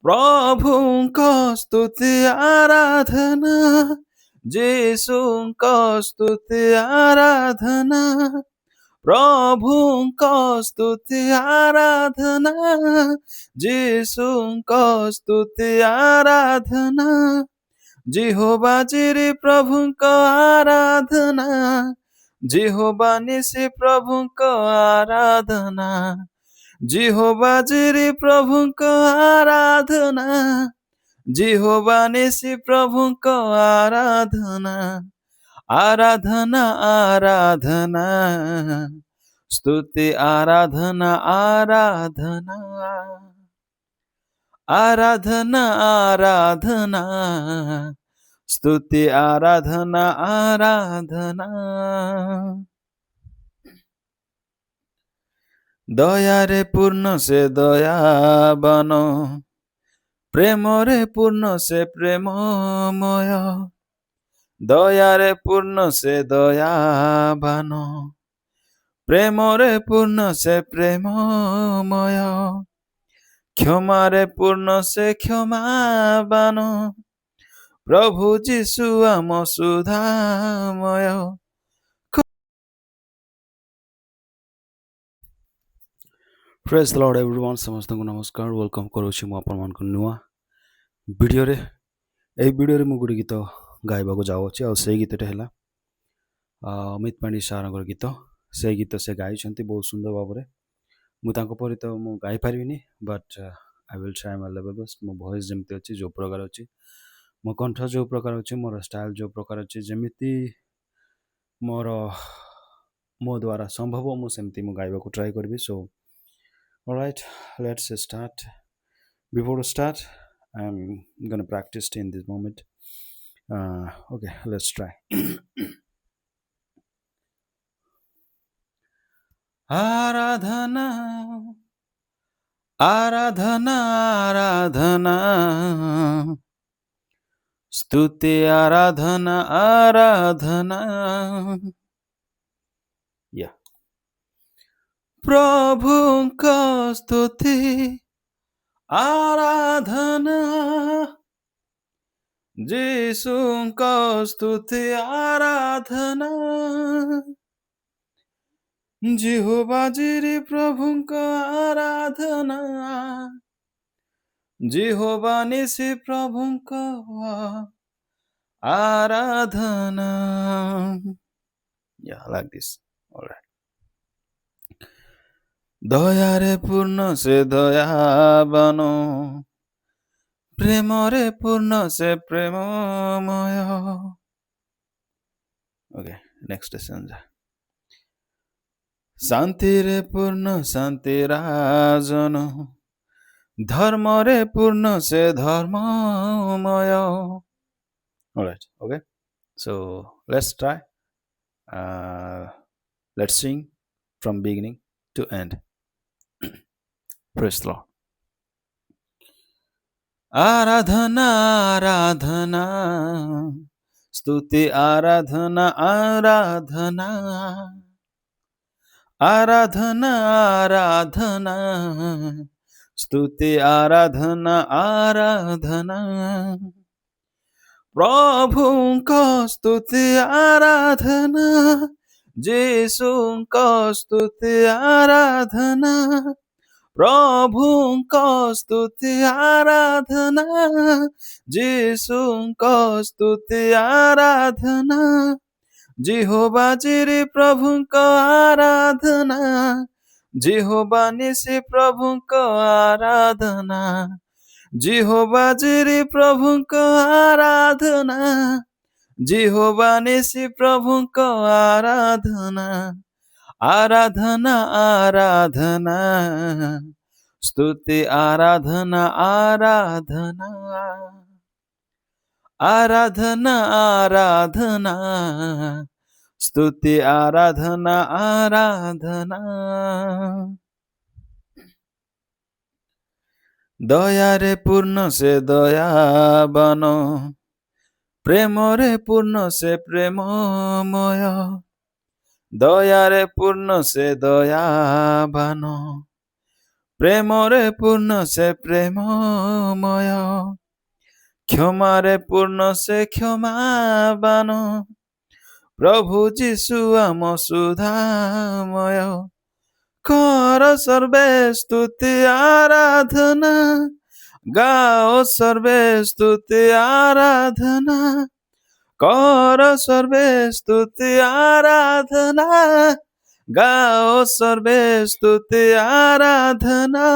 प्रभुଙ୍କ स्तुति आराधना যিশুଙ୍କ स्तुति आराधना प्रभुଙ୍କ स्तुति आराधना যিশুଙ୍କ स्तुति आराधना जिहोबा जिरि प्रभुଙ୍କ आराधना जिहोबा निसी प्रभुଙ୍କ आराधना जिहोबा जिरि प्रभुଙ୍କ आराधना जिहोबा निसी प्रभुଙ୍କ आराधना आराधना आराधना स्तुति आराधना आराधना आराधना आराधना स्तुति आराधना आराधना दया रे पूर्ण से दया बनो प्रेम रे पूर्ण से प्रेममय दया रे पूर्ण से दया बनो प्रेम रे पूर्ण से प्रेममय क्षमा रे पूर्ण से क्षमा बनो प्रभु जीशु आम Sudhamay praise the Lord everyone समस्त को नमस्कार वेलकम करुछि मु अपन मान को नुआ वीडियो रे ए वीडियो रे मु गुडी गीत गाइबा को जाउछि आ से गीत रे हला अमित पांडे सारंगर गीत से गीत से गाई छंती बहुत सुंदर भाबरे मु तांको परि तो मु गाई परिबिनी but I will try my level best मो वॉइस जेमती अछि जो प्रकार अछि मो कंठ जो प्रकार अछि मोर स्टाइल जो प्रकार अछि जेमिति मोर मो द्वारा संभव मु सेमती मु गाइबा को ट्राई करबी सो alright let's start before to start I'm gonna practice in this moment okay let's try आराधना आराधना आराधना स्तुति आराधना आराधना yeah प्रभुଙ୍କ स्तुति आराधना যিশুଙ୍କ स्तुति आराधना जिहोबा जिरि प्रभुଙ୍କ आराधना जिहोबा निसी प्रभुଙ୍କ आराधना yeah like this all right दया रे पूर्ण से दया बनो प्रेम रे पूर्ण से प्रेममय ओके नेक्स्ट संजा शांति रे पूर्ण शांति राजन धर्म रे पूर्ण से धर्ममय alright okay so let's try let's sing from beginning to end praise the Lord आराधना आराधना स्तुति आराधना आराधना आराधना आराधना स्तुति आराधना आराधना प्रभुଙ୍କ स्तुति आराधना যিশুଙ୍କ स्तुति आराधना प्रभुଙ୍କ स्तुति आराधना যিশুଙ୍କ स्तुति आराधना जिहोबा जिरि प्रभुଙ୍କ आराधना जिहोबा निसी प्रभुଙ୍କ आराधना जिहोबा जिरि प्रभुଙ୍କ आराधना जिहोबा निसी प्रभुଙ୍କ आराधना आराधना आराधना स्तुति आराधना आराधना आराधना आराधना स्तुति आराधना आराधना दया रे पूर्ण से दया बनो प्रेम रे पूर्ण से प्रेममय दया रे पूर्ण से दया बनो ପ୍ରେମରେ ପୂର୍ଣ୍ଣ ସେ ପ୍ରେମମୟ, କ୍ଷମାରେ ପୂର୍ଣ୍ଣ ସେ କ୍ଷମାବାନ, ପ୍ରଭୁ ଯୀଶୁ ଆମ ସୁଧାମୟ। କର ସର୍ବେ ସ୍ତୁତି ଆରାଧନା, ଗାଓ ସର୍ବେ ସ୍ତୁତି ଆରାଧନା, କର ସର୍ବେ ସ୍ତୁତି ଆରାଧନା, ଗାଓ ସର୍ବେ ସ୍ତୁତି ଆରାଧନା,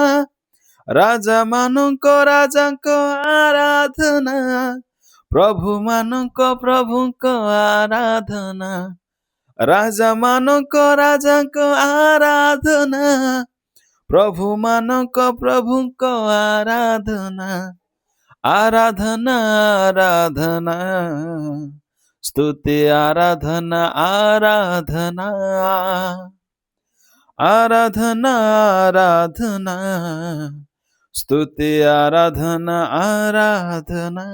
ରାଜା ମାନଙ୍କ ରାଜାଙ୍କ ଆରାଧନା, ପ୍ରଭୁ ମାନଙ୍କ ପ୍ରଭୁଙ୍କ ଆରାଧନା, ରାଜା ମାନଙ୍କ ରାଜାଙ୍କ ଆରାଧନା, ପ୍ରଭୁ ମାନଙ୍କ ପ୍ରଭୁଙ୍କ ଆରାଧନା, ଆରାଧନା ଆରାଧନା, ସ୍ତୁତି ଆରାଧନା ଆରାଧନା, ଆରାଧନା ଆରାଧନା, ସ୍ତୁତି ଆରାଧନା ଆରାଧନା।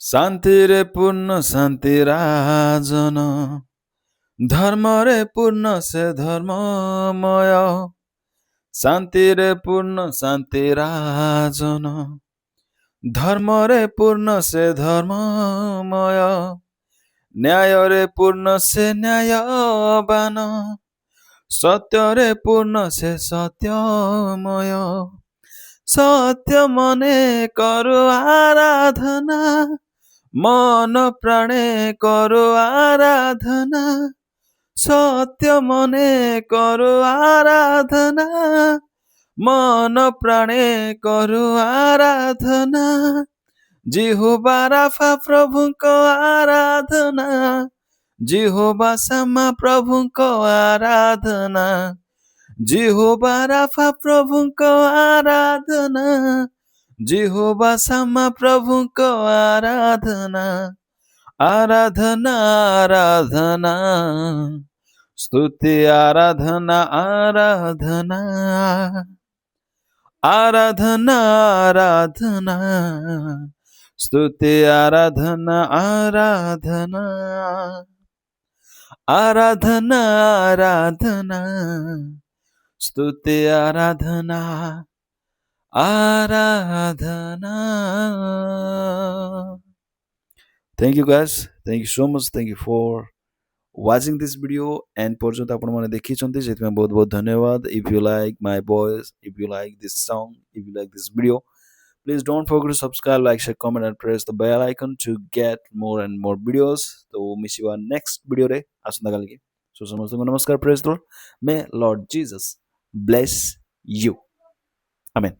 ଶାନ୍ତିରେ ପୂର୍ଣ୍ଣ ଶାନ୍ତି ରାଜନ, ଧର୍ମରେ ପୂର୍ଣ୍ଣ ସେ ଧର୍ମମୟ, ଶାନ୍ତିରେ ପୂର୍ଣ୍ଣ ଶାନ୍ତି ରାଜନ, ଧର୍ମରେ ପୂର୍ଣ୍ଣ ସେ ଧର୍ମମୟ, ନ୍ୟାୟରେ ପୂର୍ଣ୍ଣ ସେ ନ୍ୟାୟବାନ, ସତ୍ୟରେ ପୂର୍ଣ୍ଣ ସେ ସତ୍ୟମୟ, ସତ୍ୟ ମନେ କରୁ ଆରାଧନା, ମନ ପ୍ରାଣେ କରୁ ଆରାଧନା, ସତ୍ୟ ମନେ କରୁ ଆରାଧନା, ମନ ପ୍ରାଣେ କରୁ ଆରାଧନା, ଜିହୋବା ରାଫା ପ୍ରଭୁଙ୍କ ଆରାଧନା, ଜିହୋବା ଶାମା ପ୍ରଭୁଙ୍କ ଆରାଧନା, ଜିହୋବା ରାଫା ପ୍ରଭୁଙ୍କ ଆରାଧନା, ଜିହୋବା ଶାମା ପ୍ରଭୁଙ୍କ ଆରାଧନା, ଆରାଧନା ଆରାଧନା, ସ୍ତୁତି ଆରାଧନା ଆରାଧନା, ଆରାଧନା ଆରାଧନା, ସ୍ତୁତି ଆରାଧନା ଆରାଧନା, ଆରାଧନା ଆରାଧନା, ସ୍ତୁତି ଆରାଧନା ଆରାଧନା। Thank you guys, thank you so much, thank you for watching this video and পর্যন্ত ଆପଣମାନେ ଦେଖିଛନ୍ତି ସେଥିପାଇଁ ବହୁତ ବହୁତ ଧନ୍ୟବାଦ। If you like my voice, if you like this song, if you like this video, please don't forget to subscribe, like, share, comment and press the bell icon to get more and more videos। तो ମିଶିବା next video ରେ ଆସନ୍ତାକାଲି କି। So ସମସ୍ତଙ୍କୁ ନମସ୍କାର, praise the Lord, may Lord Jesus bless you, amen।